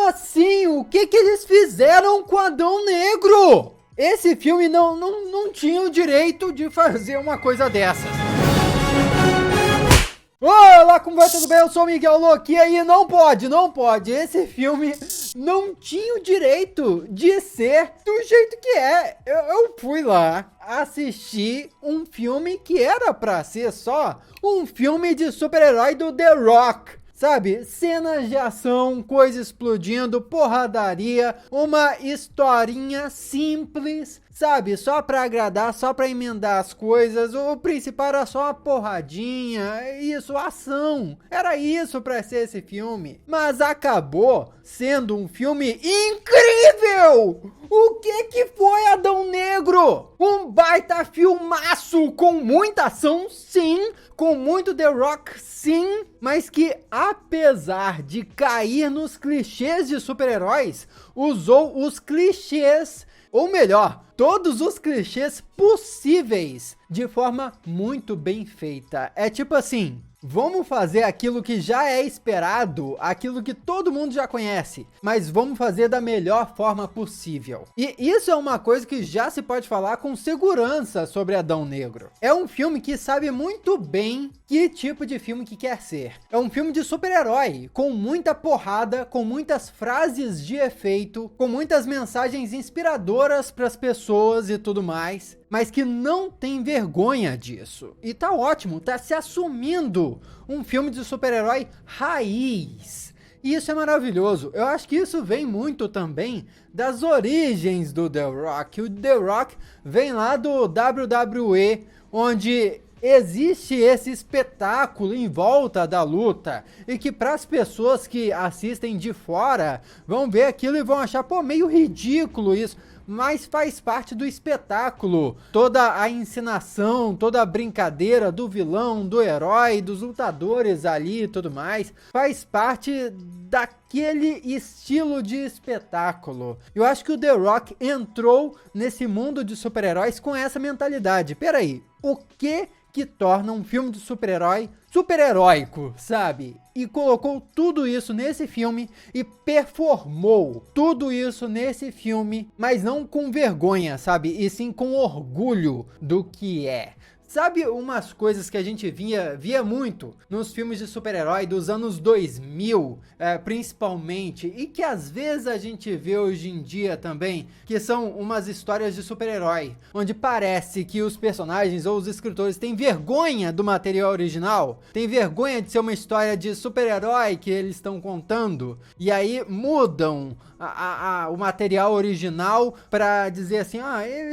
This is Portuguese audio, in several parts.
assim? O que que eles fizeram com Adão Negro? Esse filme não tinha o direito de fazer uma coisa dessas. Olá, como vai? Tudo bem? Eu sou o Miguel Loquia e não pode. Esse filme não tinha o direito de ser do jeito que é. Eu fui lá assistir um filme que era pra ser só um filme de super-herói do The Rock. Sabe, cenas de ação, coisa explodindo, porradaria, uma historinha simples, sabe, só pra agradar, só pra emendar as coisas. O principal era só uma porradinha, isso, ação. Era isso pra ser esse filme. Mas acabou sendo um filme incrível! O que foi Adão Negro? Um baita filmaço com muita ação, sim, com muito The Rock, sim, mas que apesar de cair nos clichês de super-heróis, usou os clichês, ou melhor, todos os clichês possíveis de forma muito bem feita. É tipo assim, vamos fazer aquilo que já é esperado, aquilo que todo mundo já conhece, mas vamos fazer da melhor forma possível. E isso é uma coisa que já se pode falar com segurança sobre Adão Negro. É um filme que sabe muito bem que tipo de filme que quer ser. É um filme de super-herói, com muita porrada, com muitas frases de efeito, com muitas mensagens inspiradoras para as pessoas e tudo mais, mas que não tem vergonha disso. E tá ótimo, tá se assumindo um filme de super-herói raiz. E isso é maravilhoso. Eu acho que isso vem muito também das origens do The Rock. O The Rock vem lá do WWE, onde existe esse espetáculo em volta da luta e que para as pessoas que assistem de fora vão ver aquilo e vão achar, pô, meio ridículo isso. Mas faz parte do espetáculo, toda a encenação, toda a brincadeira do vilão, do herói, dos lutadores ali e tudo mais, faz parte daquele estilo de espetáculo. Eu acho que o The Rock entrou nesse mundo de super-heróis com essa mentalidade. Peraí, o que torna um filme de super-herói super-heróico, sabe? E colocou tudo isso nesse filme e performou tudo isso nesse filme, mas não com vergonha, sabe? E sim com orgulho do que é. Sabe umas coisas que a gente via muito nos filmes de super-herói dos anos 2000, principalmente, e que às vezes a gente vê hoje em dia também, que são umas histórias de super-herói, onde parece que os personagens ou os escritores têm vergonha do material original, têm vergonha de ser uma história de super-herói que eles estão contando, e aí mudam o material original para dizer assim,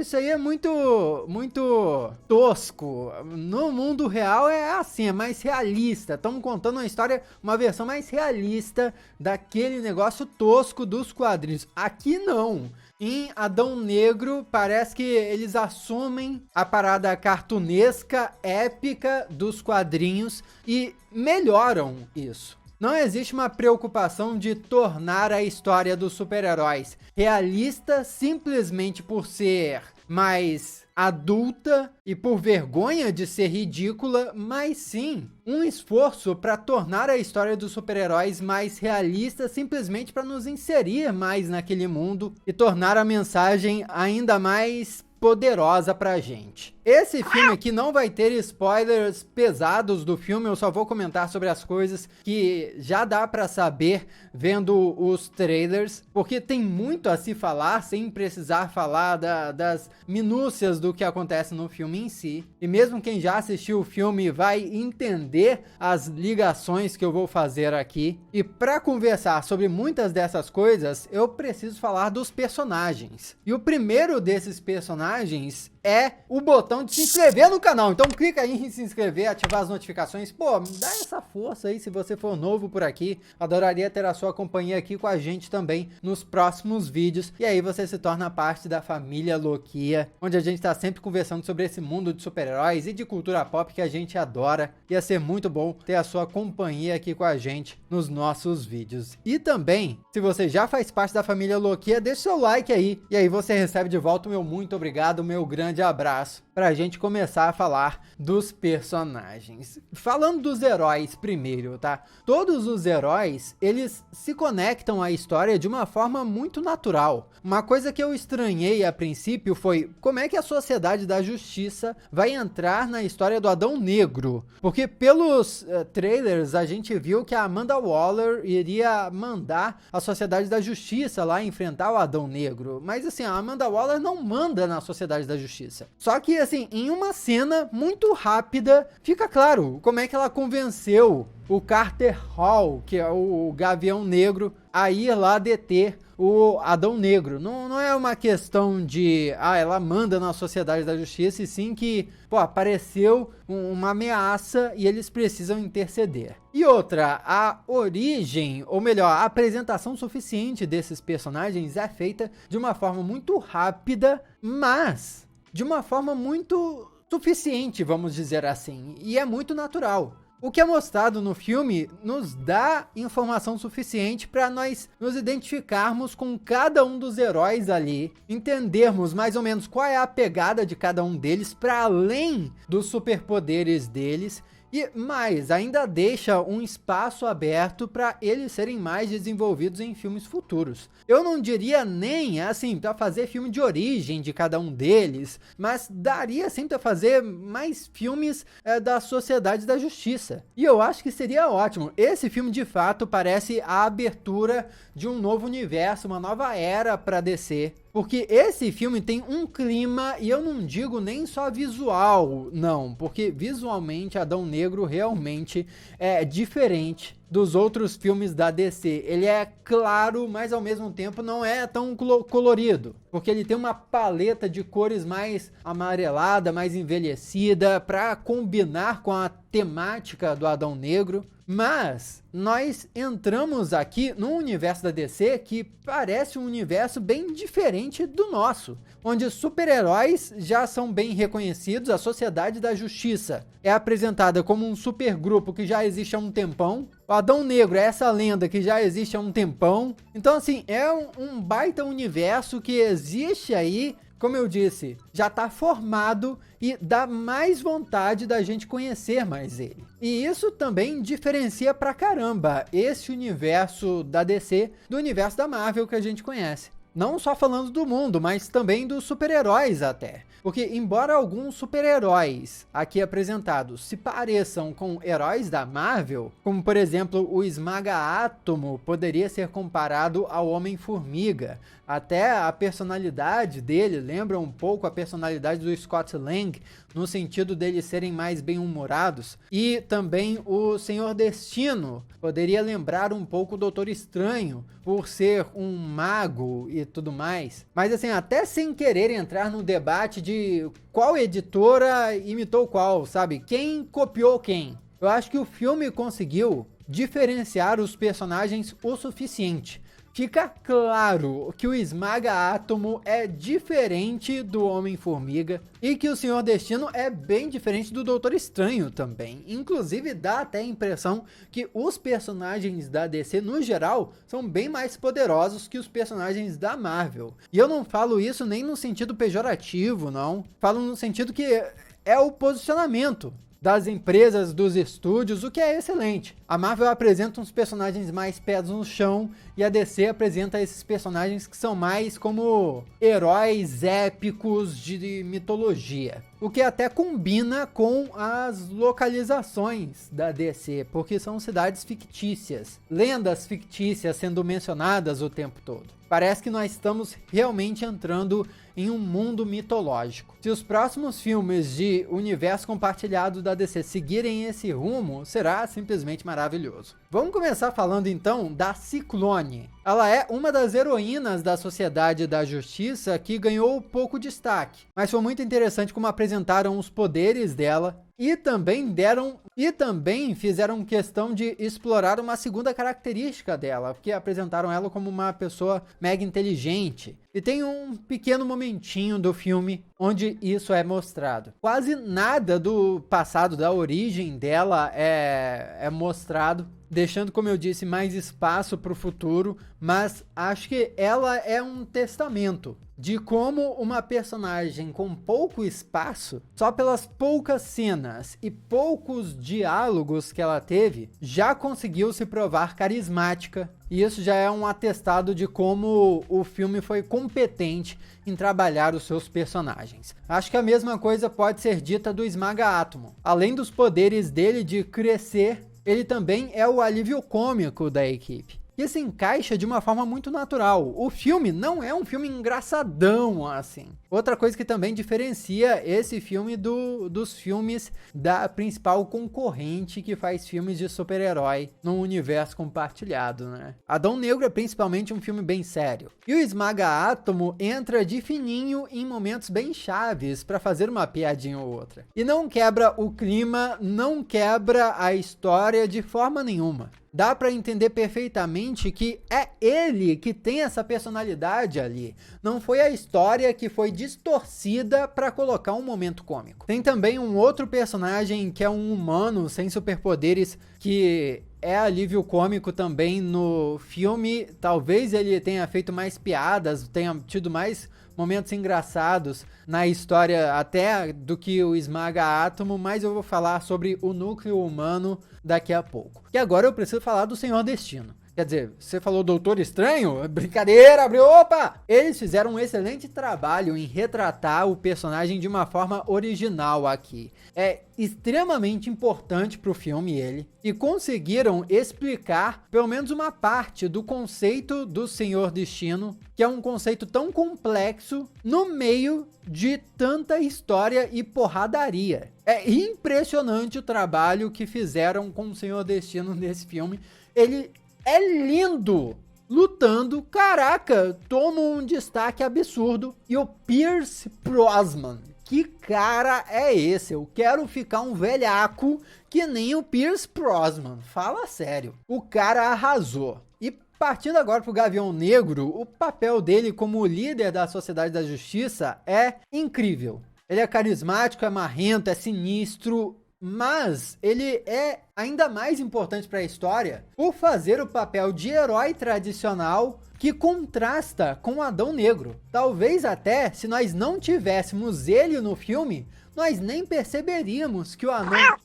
isso aí é muito tosco. No mundo real é assim, é mais realista. Estamos contando uma história, uma versão mais realista daquele negócio tosco dos quadrinhos. Aqui não. Em Adão Negro, parece que eles assumem a parada cartunesca, épica dos quadrinhos e melhoram isso. Não existe uma preocupação de tornar a história dos super-heróis realista simplesmente por ser mais adulta e por vergonha de ser ridícula, mas sim um esforço para tornar a história dos super-heróis mais realista, simplesmente para nos inserir mais naquele mundo e tornar a mensagem ainda mais poderosa pra gente. Esse filme aqui não vai ter spoilers pesados do filme, eu só vou comentar sobre as coisas que já dá pra saber vendo os trailers, porque tem muito a se falar sem precisar falar das minúcias do que acontece no filme em si. E mesmo quem já assistiu o filme vai entender as ligações que eu vou fazer aqui. E pra conversar sobre muitas dessas coisas, eu preciso falar dos personagens. E o primeiro desses personagens é o botão de se inscrever no canal. Então clica aí em se inscrever, ativar as notificações. Pô, me dá essa força aí se você for novo por aqui. Adoraria ter a sua companhia aqui com a gente também nos próximos vídeos. E aí você se torna parte da família Loquia, onde a gente tá sempre conversando sobre esse mundo de super-heróis e de cultura pop que a gente adora. Ia ser muito bom ter a sua companhia aqui com a gente nos nossos vídeos. E também, se você já faz parte da família Loquia, deixa seu like aí. E aí você recebe de volta o meu muito obrigado, o meu grande abraço. pra gente começar a falar dos personagens. Falando dos heróis primeiro, tá? Todos os heróis, eles se conectam à história de uma forma muito natural. Uma coisa que eu estranhei a princípio foi como é que a Sociedade da Justiça vai entrar na história do Adão Negro. Porque pelos trailers a gente viu que a Amanda Waller iria mandar a Sociedade da Justiça lá enfrentar o Adão Negro. Mas assim, a Amanda Waller não manda na Sociedade da Justiça. Só que assim, em uma cena muito rápida, fica claro como é que ela convenceu o Carter Hall, que é o Gavião Negro, a ir lá deter o Adão Negro. Não é uma questão de, ela manda na Sociedade da Justiça, e sim que, apareceu uma ameaça e eles precisam interceder. E outra, a origem, ou melhor, a apresentação suficiente desses personagens é feita de uma forma muito rápida, mas de uma forma muito suficiente, vamos dizer assim, e é muito natural. O que é mostrado no filme nos dá informação suficiente para nós nos identificarmos com cada um dos heróis ali, entendermos mais ou menos qual é a pegada de cada um deles, para além dos superpoderes deles, e mais, ainda deixa um espaço aberto para eles serem mais desenvolvidos em filmes futuros. Eu não diria nem, assim, para fazer filme de origem de cada um deles, mas daria, sim, para fazer mais filmes da Sociedade da Justiça. E eu acho que seria ótimo. Esse filme, de fato, parece a abertura de um novo universo, uma nova era para DC. Porque esse filme tem um clima, e eu não digo nem só visual, não. Porque visualmente Adão Negro realmente é diferente dos outros filmes da DC. Ele é claro, mas ao mesmo tempo não é tão colorido. Porque ele tem uma paleta de cores mais amarelada, mais envelhecida, para combinar com a temática do Adão Negro. Mas nós entramos aqui num universo da DC que parece um universo bem diferente do nosso, onde super-heróis já são bem reconhecidos. A Sociedade da Justiça é apresentada como um supergrupo que já existe há um tempão. O Adão Negro é essa lenda que já existe há um tempão. Então assim, é um baita universo que existe aí. Como eu disse, já está formado e dá mais vontade da gente conhecer mais ele. E isso também diferencia pra caramba esse universo da DC do universo da Marvel que a gente conhece. Não só falando do mundo, mas também dos super-heróis até. Porque embora alguns super-heróis aqui apresentados se pareçam com heróis da Marvel, como por exemplo o Esmaga-Átomo poderia ser comparado ao Homem-Formiga. Até a personalidade dele lembra um pouco a personalidade do Scott Lang, no sentido deles serem mais bem-humorados. E também o Senhor Destino poderia lembrar um pouco o Doutor Estranho, por ser um mago e tudo mais. Mas assim, até sem querer entrar no debate de qual editora imitou qual, sabe? Quem copiou quem? Eu acho que o filme conseguiu diferenciar os personagens o suficiente. Fica claro que o Esmaga-Átomo é diferente do Homem-Formiga e que o Senhor Destino é bem diferente do Doutor Estranho também. Inclusive dá até a impressão que os personagens da DC no geral são bem mais poderosos que os personagens da Marvel. E eu não falo isso nem no sentido pejorativo, não. Falo no sentido que é o posicionamento das empresas, dos estúdios, o que é excelente. A Marvel apresenta uns personagens mais pés no chão e a DC apresenta esses personagens que são mais como heróis épicos de mitologia. O que até combina com as localizações da DC, porque são cidades fictícias, lendas fictícias sendo mencionadas o tempo todo. Parece que nós estamos realmente entrando em um mundo mitológico. Se os próximos filmes de universo compartilhado da DC seguirem esse rumo, será simplesmente maravilhoso. Vamos começar falando então da Ciclone. Ela é uma das heroínas da Sociedade da Justiça que ganhou pouco destaque, mas foi muito interessante como apresentaram os poderes dela e também fizeram questão de explorar uma segunda característica dela, porque apresentaram ela como uma pessoa mega inteligente. E tem um pequeno momentinho do filme onde isso é mostrado. Quase nada do passado, da origem dela é mostrado, deixando, como eu disse, mais espaço para o futuro, mas acho que ela é um testamento de como uma personagem com pouco espaço, só pelas poucas cenas e poucos diálogos que ela teve, já conseguiu se provar carismática. E isso já é um atestado de como o filme foi competente em trabalhar os seus personagens. Acho que a mesma coisa pode ser dita do Esmaga-Átomo. Além dos poderes dele de crescer, ele também é o alívio cômico da equipe. E se encaixa de uma forma muito natural. O filme não é um filme engraçadão assim. Outra coisa que também diferencia esse filme dos filmes da principal concorrente que faz filmes de super-herói no universo compartilhado, né? Adão Negro é principalmente um filme bem sério. E o Esmaga-Átomo entra de fininho em momentos bem chaves para fazer uma piadinha ou outra. E não quebra o clima, não quebra a história de forma nenhuma. Dá para entender perfeitamente que é ele que tem essa personalidade ali. Não foi a história que foi distorcida para colocar um momento cômico. Tem também um outro personagem que é um humano sem superpoderes que é alívio cômico também no filme. Talvez ele tenha feito mais piadas, tenha tido mais momentos engraçados na história até do que o Esmaga-Átomo, mas eu vou falar sobre o núcleo humano daqui a pouco. E agora eu preciso falar do Senhor Destino. Quer dizer, você falou Doutor Estranho? Brincadeira, abriu, opa! Eles fizeram um excelente trabalho em retratar o personagem de uma forma original aqui. É extremamente importante pro filme ele, e conseguiram explicar pelo menos uma parte do conceito do Senhor Destino, que é um conceito tão complexo no meio de tanta história e porradaria. É impressionante o trabalho que fizeram com o Senhor Destino nesse filme. Ele é lindo lutando, caraca, toma um destaque absurdo. E o Pierce Brosnan, que cara é esse? Eu quero ficar um velhaco que nem o Pierce Brosnan, fala sério. O cara arrasou. E partindo agora pro Gavião Negro, o papel dele como líder da Sociedade da Justiça é incrível. Ele é carismático, é marrento, é sinistro, mas ele é ainda mais importante para a história por fazer o papel de herói tradicional que contrasta com o Adão Negro. Talvez até, se nós não tivéssemos ele no filme, nós nem perceberíamos que o anão...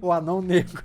o Anão Negro...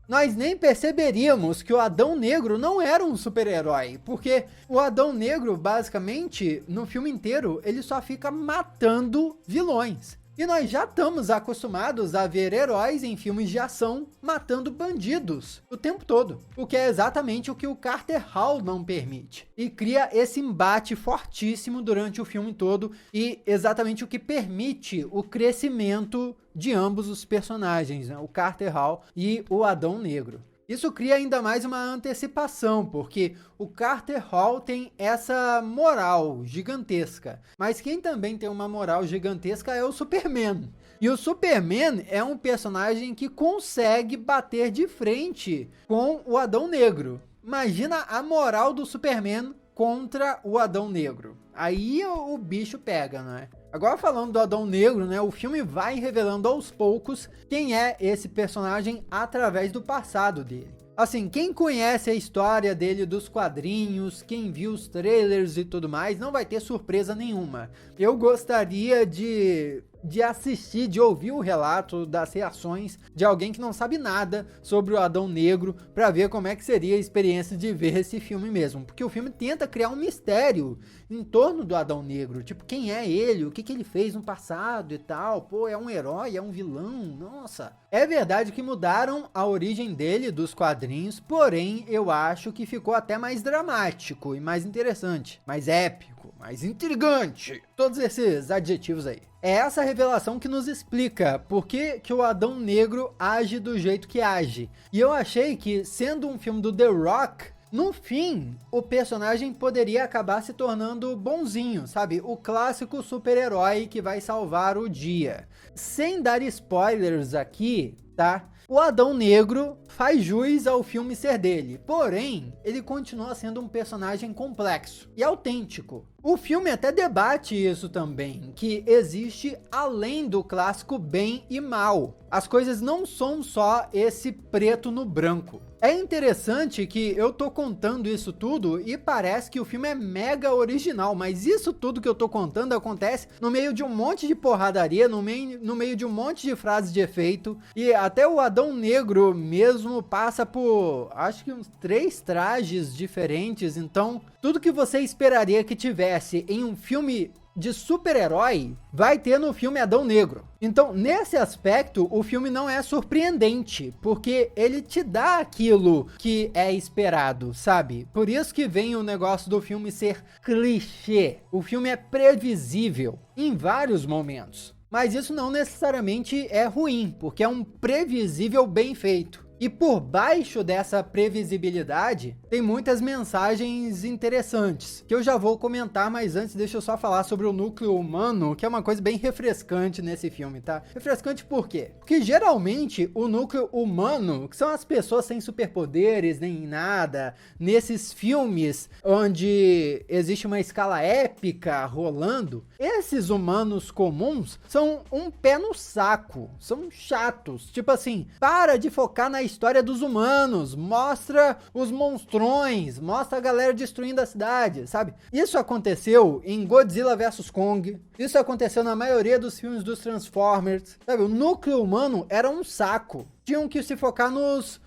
nós nem perceberíamos que o Adão Negro não era um super-herói, porque o Adão Negro, basicamente, no filme inteiro, ele só fica matando vilões. E nós já estamos acostumados a ver heróis em filmes de ação matando bandidos o tempo todo, o que é exatamente o que o Carter Hall não permite. E cria esse embate fortíssimo durante o filme todo e exatamente o que permite o crescimento de ambos os personagens, né? O Carter Hall e o Adão Negro. Isso cria ainda mais uma antecipação, porque o Carter Hall tem essa moral gigantesca, mas quem também tem uma moral gigantesca é o Superman. E o Superman é um personagem que consegue bater de frente com o Adão Negro. Imagina a moral do Superman contra o Adão Negro. Aí o bicho pega, não é? Agora falando do Adão Negro, né, o filme vai revelando aos poucos quem é esse personagem através do passado dele. Assim, quem conhece a história dele dos quadrinhos, quem viu os trailers e tudo mais, não vai ter surpresa nenhuma. Eu gostaria de assistir, de ouvir o relato das reações de alguém que não sabe nada sobre o Adão Negro, para ver como é que seria a experiência de ver esse filme mesmo, porque o filme tenta criar um mistério em torno do Adão Negro, tipo, quem é ele, o que ele fez no passado e tal, pô, é um herói, é um vilão, nossa. É verdade que mudaram a origem dele dos quadrinhos, porém eu acho que ficou até mais dramático e mais interessante, mais épico, mais intrigante, todos esses adjetivos aí. É essa revelação que nos explica por que o Adão Negro age do jeito que age. E eu achei que, sendo um filme do The Rock, no fim, o personagem poderia acabar se tornando bonzinho, sabe? O clássico super-herói que vai salvar o dia. Sem dar spoilers aqui, tá? O Adão Negro faz jus ao filme ser dele, porém, ele continua sendo um personagem complexo e autêntico. O filme até debate isso também, que existe além do clássico bem e mal. As coisas não são só esse preto no branco. É interessante que eu tô contando isso tudo e parece que o filme é mega original, mas isso tudo que eu tô contando acontece no meio de um monte de porradaria, no meio de um monte de frases de efeito, e até o Adão Negro mesmo passa por, acho que uns 3 trajes diferentes, então tudo que você esperaria que tivesse em um filme de super-herói vai ter no filme Adão Negro. Então, nesse aspecto, o filme não é surpreendente, porque ele te dá aquilo que é esperado, sabe? Por isso que vem o negócio do filme ser clichê. O filme é previsível em vários momentos. Mas isso não necessariamente é ruim, porque é um previsível bem feito. E por baixo dessa previsibilidade, tem muitas mensagens interessantes, que eu já vou comentar, mas antes deixa eu só falar sobre o núcleo humano, que é uma coisa bem refrescante nesse filme, tá? Refrescante por quê? Porque geralmente o núcleo humano, que são as pessoas sem superpoderes nem nada, nesses filmes onde existe uma escala épica rolando, esses humanos comuns são um pé no saco, são chatos, tipo assim, para de focar na história dos humanos, mostra os monstrões, mostra a galera destruindo a cidade, sabe? Isso aconteceu em Godzilla vs Kong, isso aconteceu na maioria dos filmes dos Transformers, sabe? O núcleo humano era um saco. Tinham que se focar nos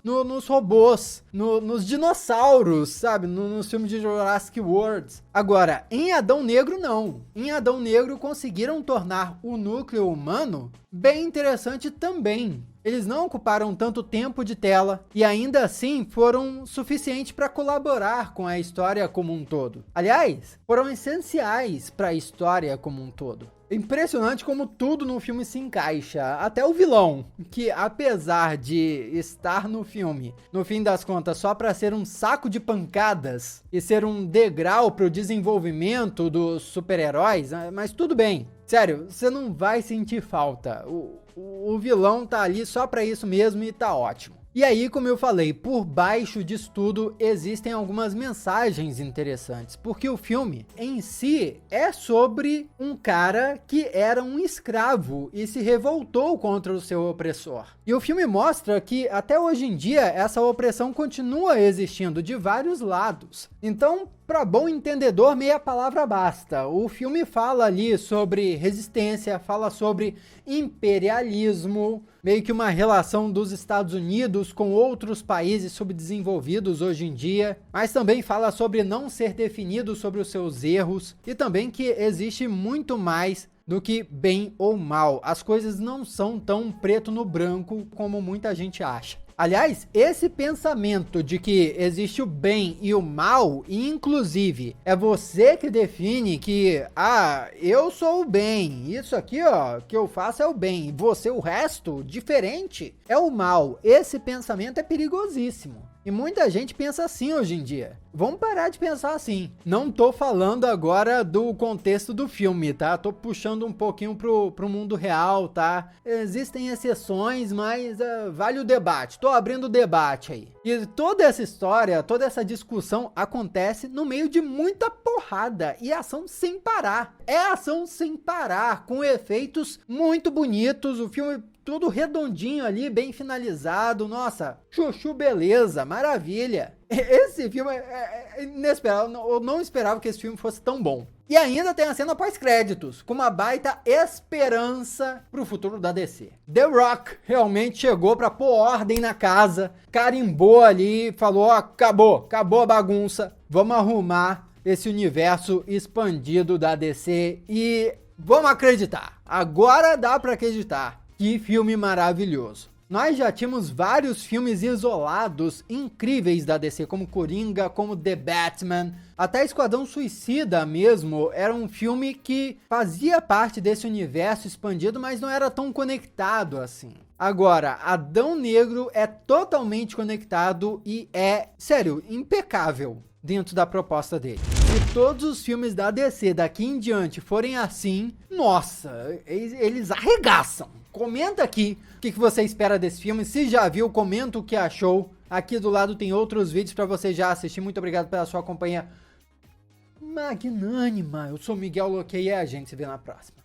robôs, nos dinossauros, sabe? Nos filmes de Jurassic World. Agora, em Adão Negro, não. Em Adão Negro, conseguiram tornar o núcleo humano bem interessante também. Eles não ocuparam tanto tempo de tela e ainda assim foram suficientes para colaborar com a história como um todo. Aliás, foram essenciais para a história como um todo. Impressionante como tudo no filme se encaixa, até o vilão, que apesar de estar no filme, no fim das contas, só para ser um saco de pancadas e ser um degrau para o desenvolvimento dos super-heróis, mas tudo bem. Sério, você não vai sentir falta. O vilão tá ali só para isso mesmo e tá ótimo. E aí, como eu falei, por baixo disso tudo existem algumas mensagens interessantes, porque o filme em si é sobre um cara que era um escravo e se revoltou contra o seu opressor. E o filme mostra que até hoje em dia essa opressão continua existindo de vários lados. Então, para bom entendedor, meia palavra basta. O filme fala ali sobre resistência, fala sobre imperialismo, meio que uma relação dos Estados Unidos com outros países subdesenvolvidos hoje em dia, mas também fala sobre não ser definido sobre os seus erros e também que existe muito mais do que bem ou mal. As coisas não são tão preto no branco como muita gente acha. Aliás, esse pensamento de que existe o bem e o mal, e inclusive é você que define que, eu sou o bem, isso aqui, ó, que eu faço é o bem, e você, o resto, diferente, é o mal. Esse pensamento é perigosíssimo. E muita gente pensa assim hoje em dia. Vamos parar de pensar assim. Não tô falando agora do contexto do filme, tá? Tô puxando um pouquinho pro mundo real, tá? Existem exceções, mas vale o debate. Tô abrindo o debate aí. E toda essa história, toda essa discussão acontece no meio de muita porrada e ação sem parar. É ação sem parar, com efeitos muito bonitos. O filme tudo redondinho ali, bem finalizado. Nossa, chuchu beleza, maravilha. Esse filme é inesperado. Eu não esperava que esse filme fosse tão bom. E ainda tem a cena pós-créditos, com uma baita esperança pro futuro da DC. The Rock realmente chegou pra pôr ordem na casa, carimbou ali, falou, ó, acabou a bagunça, vamos arrumar esse universo expandido da DC e vamos acreditar. Agora dá pra acreditar. Que filme maravilhoso. Nós já tínhamos vários filmes isolados incríveis da DC, como Coringa, como The Batman, até Esquadrão Suicida mesmo, era um filme que fazia parte desse universo expandido, mas não era tão conectado assim. Agora, Adão Negro é totalmente conectado e é, sério, impecável dentro da proposta dele. Se todos os filmes da DC daqui em diante forem assim, nossa, eles arregaçam. Comenta aqui o que você espera desse filme. Se já viu, comenta o que achou. Aqui do lado tem outros vídeos para você já assistir. Muito obrigado pela sua companhia magnânima. Eu sou Miguel Loquei e a gente se vê na próxima.